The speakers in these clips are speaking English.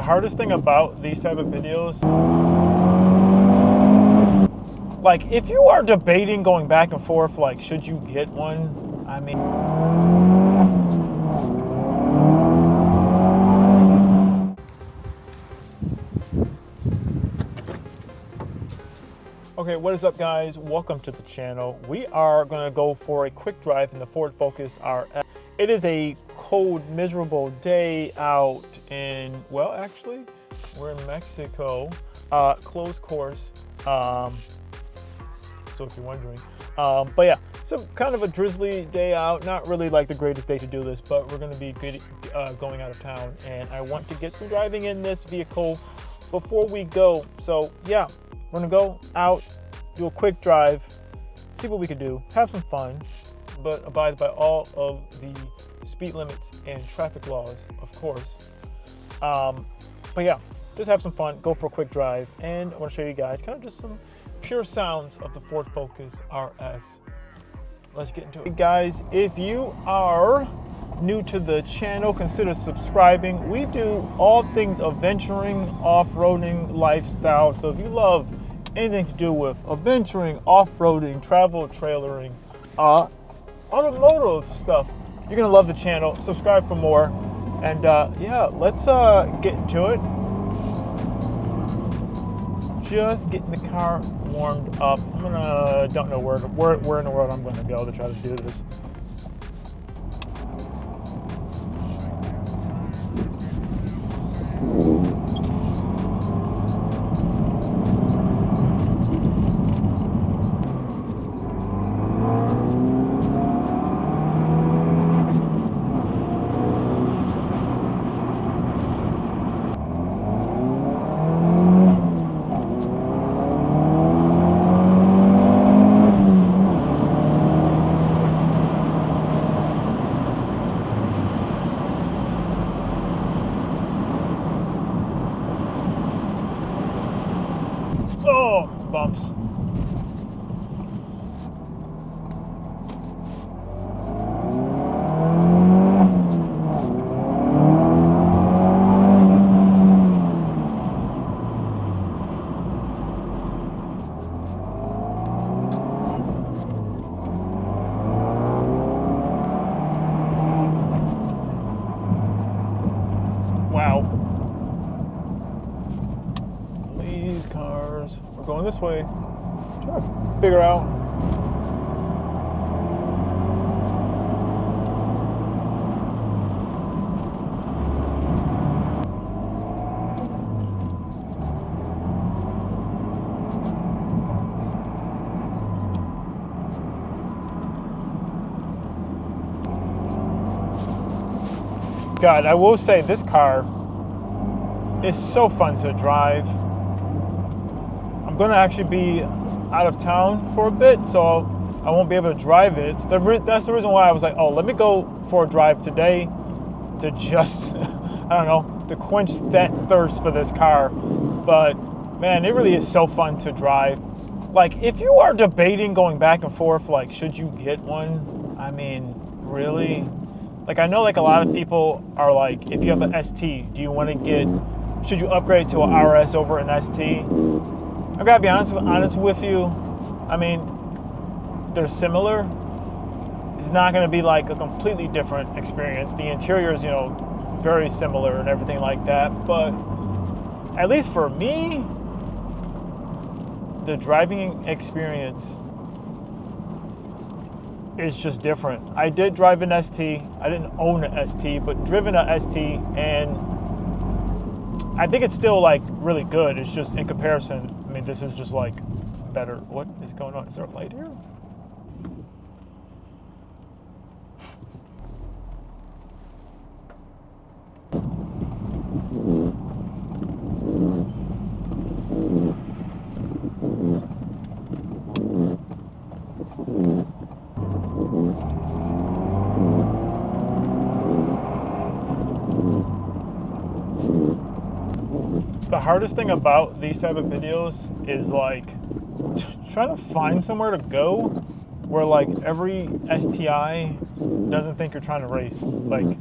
The hardest thing about these type of videos, like if you are debating going back and forth, like should you get one? I mean, okay, what is up guys? Welcome to the channel. We are gonna go for a quick drive in the Ford Focus RS. It is a cold, miserable day out in, well, actually, we're in Mexico, closed course. So if you're wondering, but yeah, so kind of a drizzly day out, not really like the greatest day to do this, but we're going to be going out of town, and I want to get some driving in this vehicle before we go. So yeah, we're going to go out, do a quick drive, see what we can do, have some fun, but abide by all of the speed limits and traffic laws, of course. But yeah, just have some fun, go for a quick drive, and I want to show you guys kind of just some pure sounds of the Ford Focus RS. Let's get into it. Hey guys, if you are new to the channel, consider subscribing. We do all things adventuring, off-roading, lifestyle. So if you love anything to do with adventuring, off-roading, travel, trailering, automotive stuff, you're gonna love the channel. Subscribe for more. And yeah, let's get into it. Just getting the car warmed up. Don't know where in the world I'm gonna go to try to do this. Oh, bumps. Wow. These cars. We're going this way. Trying to figure out. God, I will say this car is so fun to drive. I'm gonna actually be out of town for a bit, so I won't be able to drive it. That's the reason why I was like, oh, let me go for a drive today to just, I don't know, to quench that thirst for this car. But man, it really is so fun to drive. Like if you are debating going back and forth, like should you get one? I mean, really? Like I know like a lot of people are like, if you have an ST, do you want to should you upgrade to an RS over an ST? I gotta be honest with you. I mean, they're similar. It's not gonna be like a completely different experience. The interior is, very similar and everything like that. But at least for me, the driving experience is just different. I did drive an ST. I didn't own an ST, but driven an ST, and I think it's still like really good. It's just in comparison. I mean, this is just like better. What is going on? Is there a light here? The hardest thing about these type of videos is like trying to find somewhere to go where like every STI doesn't think you're trying to race. Like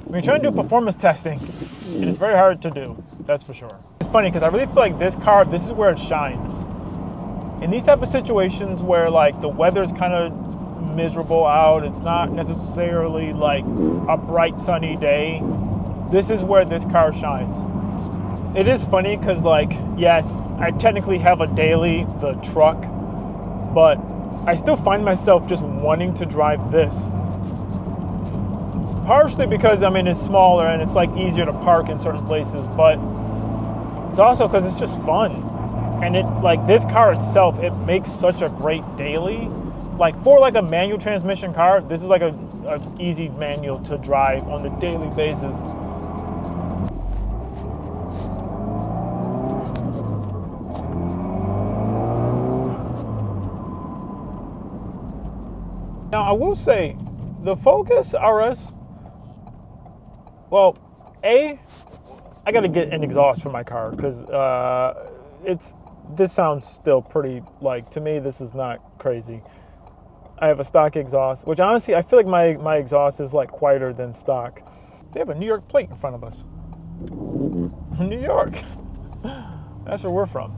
when you're trying to do performance testing, And it's very hard to do, that's for sure. It's funny because I really feel like this car, this is where it shines. In these type of situations where like the weather's kind of miserable out, it's not necessarily like a bright sunny day, this is where this car shines. It is funny because like, yes, I technically have a daily, the truck, but I still find myself just wanting to drive this. Partially because, I mean, it's smaller and it's like easier to park in certain places, but it's also because it's just fun. And it, like this car itself, it makes such a great daily. Like for like a manual transmission car, this is like a easy manual to drive on the daily basis. Now I will say, the Focus RS, well, I gotta get an exhaust for my car because this sounds still pretty, like, to me this is not crazy. I have a stock exhaust, which honestly I feel like my exhaust is like quieter than stock. They have a New York plate in front of us. New York. That's where we're from.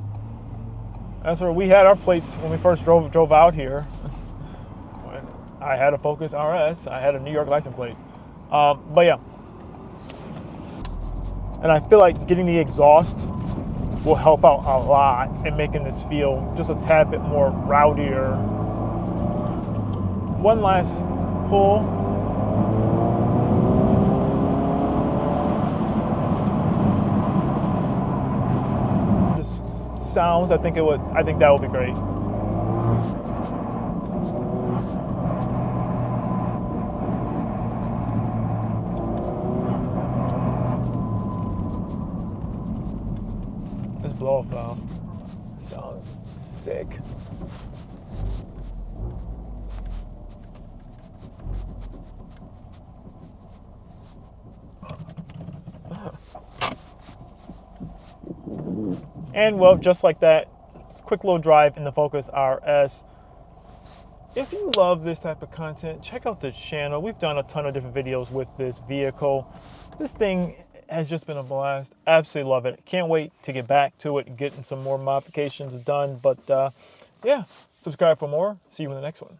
That's where we had our plates when we first drove out here. I had a Focus RS. I had a New York license plate. But yeah. And I feel like getting the exhaust will help out a lot in making this feel just a tad bit more rowdier. One last pull. Just sounds, I think that would be great. This blow off valve sounds sick. And well, just like that, quick little drive in the Focus RS. If you love this type of content, check out this channel. We've done a ton of different videos with this vehicle. This thing has just been a blast. Absolutely love it. Can't wait to get back to it and getting some more modifications done. But yeah, subscribe for more. See you in the next one.